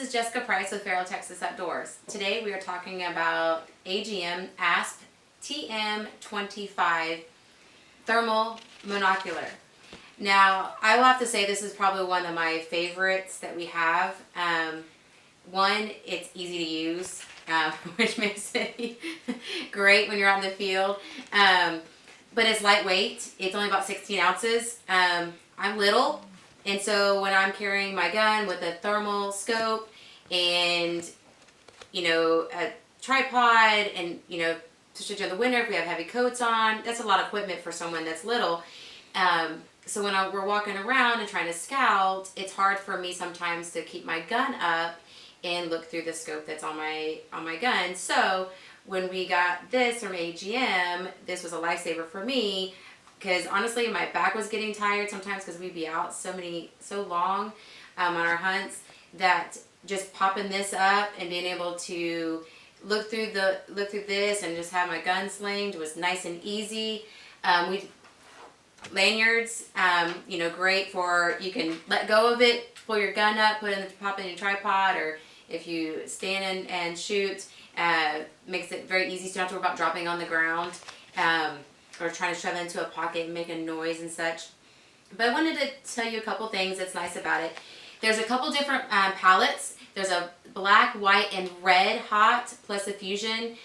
this is Jessica Price with Feral Texas Outdoors. Today we are talking about AGM ASP TM25 Thermal Monocular. Now, I will have to say this is probably one of my favorites that we have. One, it's easy to use, which makes it great when you're out in the field. But it's lightweight. It's only about 16 ounces. I'm little, and so when I'm carrying my gun with a thermal scope and, you know, a tripod and, you know, especially during the winter if we have heavy coats on, that's a lot of equipment for someone that's little. So when we're walking around and trying to scout, it's hard for me sometimes to keep my gun up and look through the scope that's on my gun. So when we got this from AGM, this was a lifesaver for me, because honestly my back was getting tired sometimes because we'd be out so long on our hunts, that just popping this up and being able to look through this and just have my gun slinged was nice and easy. Lanyards, you know, great for, you can let go of it, pull your gun up, pop in your tripod, or if you stand and shoot, makes it very easy, so you don't have to worry about dropping on the ground, or trying to shove it into a pocket and make a noise and such. But I wanted to tell you a couple things that's nice about it. There's a couple different palettes. There's a black, white, and red hot, plus a fusion,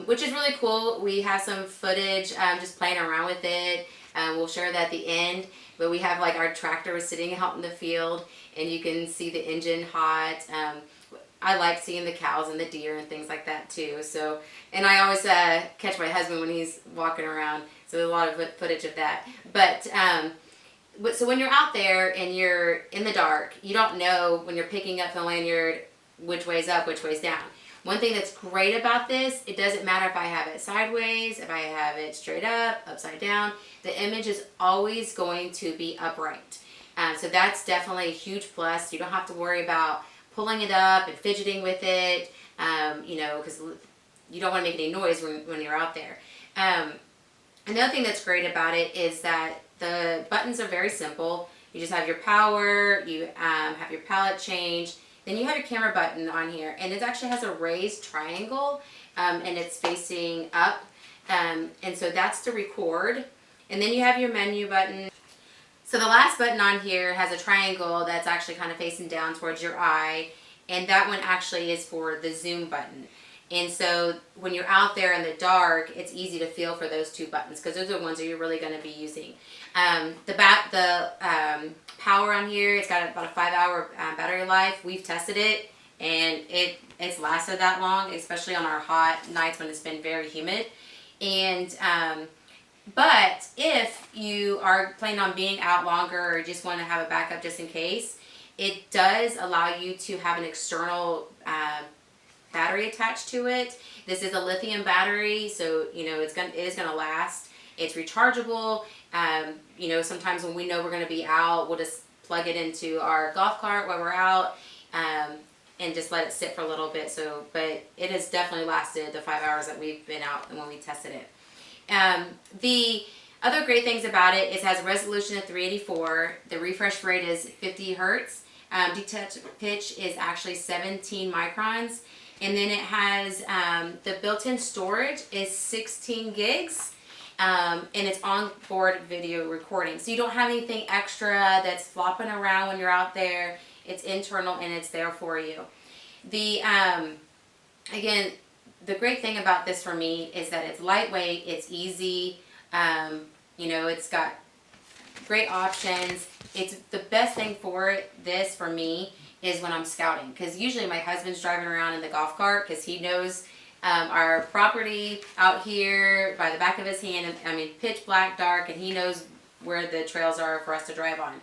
which is really cool. We have some footage just playing around with it. We'll share that at the end. But we have like our tractor was sitting out in the field, and you can see the engine hot. I like seeing the cows and the deer and things like that too. So, and I always catch my husband when he's walking around. So there's a lot of footage of that. But so when you're out there and you're in the dark, you don't know when you're picking up the lanyard which way's up, which way's down. One thing that's great about this, it doesn't matter if I have it sideways, if I have it straight up, upside down. The image is always going to be upright. So that's definitely a huge plus. You don't have to worry about pulling it up and fidgeting with it, you know, because you don't want to make any noise when you're out there. Another thing that's great about it is that the buttons are very simple. You just have your power, you have your palette change, then you have your camera button on here, and it actually has a raised triangle, and it's facing up, and so that's to record. And then you have your menu button. So the last button on here has a triangle that's actually kind of facing down towards your eye, and that one actually is for the zoom button. And so when you're out there in the dark, it's easy to feel for those two buttons, because those are the ones that you're really going to be using. The power on here, it's got about a 5-hour battery life. We've tested it, and it's lasted that long, especially on our hot nights when it's been very humid. And but if you are planning on being out longer or just want to have a backup just in case, it does allow you to have an external battery attached to it. This is a lithium battery, so you know it is gonna last. It's rechargeable. You know, sometimes when we know we're gonna be out, we'll just plug it into our golf cart while we're out, and just let it sit for a little bit. So, but it has definitely lasted the 5 hours that we've been out and when we tested it. The other great things about it is it has a resolution of 384. The refresh rate is 50 hertz. Detach pitch is actually 17 microns. And then it has the built-in storage is 16 gigs. And it's onboard video recording. So you don't have anything extra that's flopping around when you're out there. It's internal and it's there for you. The again, the great thing about this for me is that it's lightweight, it's easy, you know, it's got great options. It's the best thing for this for me is when I'm scouting, because usually my husband's driving around in the golf cart because he knows our property out here by the back of his hand, and I mean pitch black dark, and he knows where the trails are for us to drive on.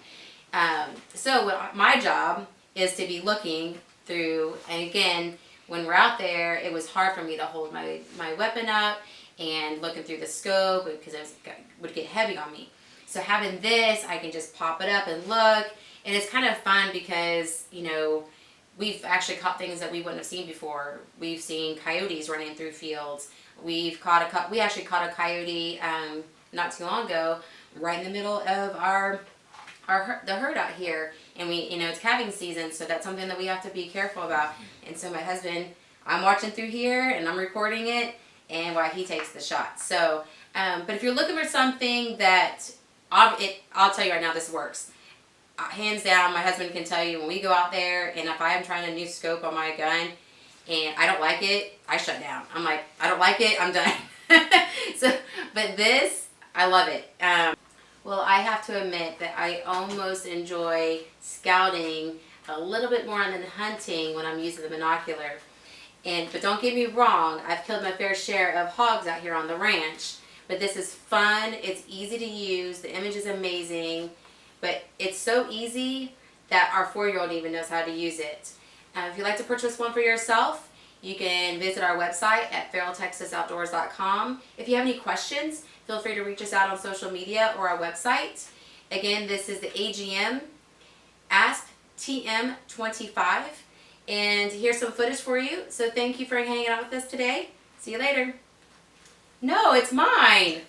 So what my job is to be looking through, and again, when we're out there, it was hard for me to hold my weapon up and looking through the scope because it would get heavy on me. So having this, I can just pop it up and look, and it's kind of fun because, you know, we've actually caught things that we wouldn't have seen before. We've seen coyotes running through fields. We actually caught a coyote not too long ago right in the middle of our the herd out here, and we, it's calving season, so that's something that we have to be careful about. And so my husband, I'm watching through here and I'm recording it, and while he takes the shot. So, but if you're looking for something that, I'll tell you right now, this works. Hands down, my husband can tell you when we go out there, and if I am trying a new scope on my gun and I don't like it, I shut down. I'm like, I don't like it, I'm done. But this, I love it. Well, I have to admit that I almost enjoy scouting a little bit more than hunting when I'm using the binocular. But don't get me wrong, I've killed my fair share of hogs out here on the ranch. But this is fun, it's easy to use, the image is amazing, but it's so easy that our 4-year-old even knows how to use it. If you'd like to purchase one for yourself, you can visit our website at feraltexasoutdoors.com. If you have any questions, feel free to reach us out on social media or our website. Again, this is the AGM ASP TM25. And here's some footage for you. So thank you for hanging out with us today. See you later. No, it's mine.